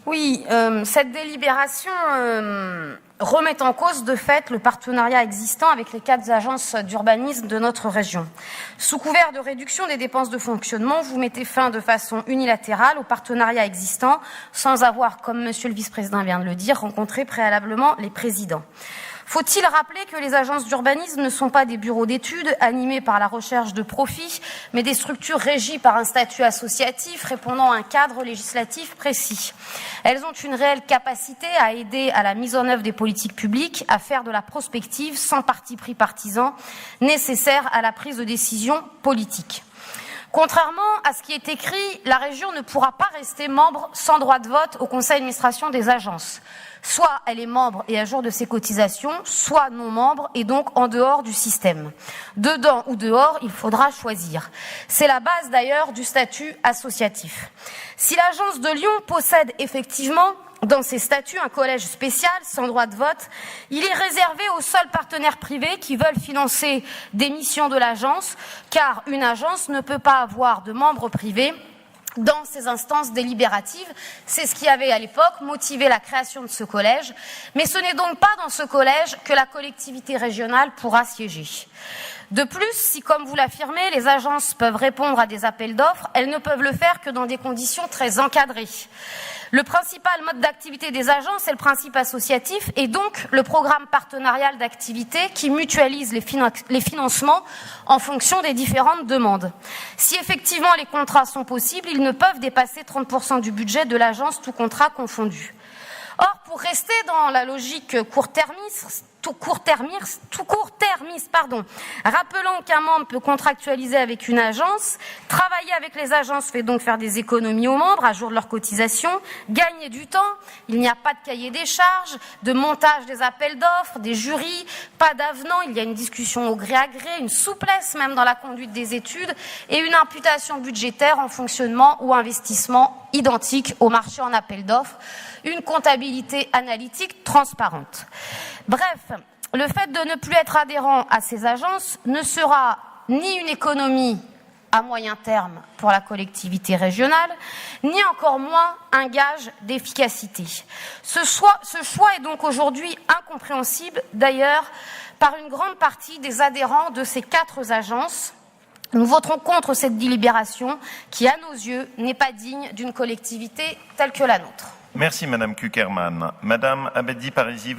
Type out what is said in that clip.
Oui, cette délibération remet en cause de fait le partenariat existant avec les 4 agences d'urbanisme de notre région. Sous couvert de réduction des dépenses de fonctionnement, vous mettez fin de façon unilatérale au partenariat existant sans avoir, comme Monsieur le vice-président vient de le dire, rencontré préalablement les présidents. Faut-il rappeler que les agences d'urbanisme ne sont pas des bureaux d'études animés par la recherche de profit, mais des structures régies par un statut associatif répondant à un cadre législatif précis. Elles ont une réelle capacité à aider à la mise en œuvre des politiques publiques, à faire de la prospective sans parti pris partisan, nécessaire à la prise de décision politique. Contrairement à ce qui est écrit, la région ne pourra pas rester membre sans droit de vote au conseil d'administration des agences. Soit elle est membre et à jour de ses cotisations, soit non membre et donc en dehors du système. Dedans ou dehors, il faudra choisir. C'est la base d'ailleurs du statut associatif. Si l'agence de Lyon possède effectivement dans ses statuts un collège spécial sans droit de vote, il est réservé aux seuls partenaires privés qui veulent financer des missions de l'agence, car une agence ne peut pas avoir de membres privés dans ces instances délibératives. C'est ce qui avait à l'époque motivé la création de ce collège, mais ce n'est donc pas dans ce collège que la collectivité régionale pourra siéger. De plus, si, comme vous l'affirmez, les agences peuvent répondre à des appels d'offres, elles ne peuvent le faire que dans des conditions très encadrées. Le principal mode d'activité des agences est le principe associatif et donc le programme partenarial d'activité qui mutualise les financements en fonction des différentes demandes. Si effectivement les contrats sont possibles, ils ne peuvent dépasser 30% du budget de l'agence, tout contrat confondu. Or, pour rester dans la logique court-termiste, rappelant qu'un membre peut contractualiser avec une agence, travailler avec les agences fait donc faire des économies aux membres à jour de leur cotisation, gagner du temps, il n'y a pas de cahier des charges, de montage des appels d'offres, des jurys, pas d'avenant, il y a une discussion au gré à gré, une souplesse même dans la conduite des études et une imputation budgétaire en fonctionnement ou investissement identique au marché en appel d'offres, une comptabilité analytique transparente. Bref, le fait de ne plus être adhérent à ces agences ne sera ni une économie à moyen terme pour la collectivité régionale, ni encore moins un gage d'efficacité. Ce choix est donc aujourd'hui incompréhensible, d'ailleurs, par une grande partie des adhérents de ces 4 agences. Nous voterons contre cette délibération qui, à nos yeux, n'est pas digne d'une collectivité telle que la nôtre. Merci Madame Kuckerman. Madame Abedi-Parisis.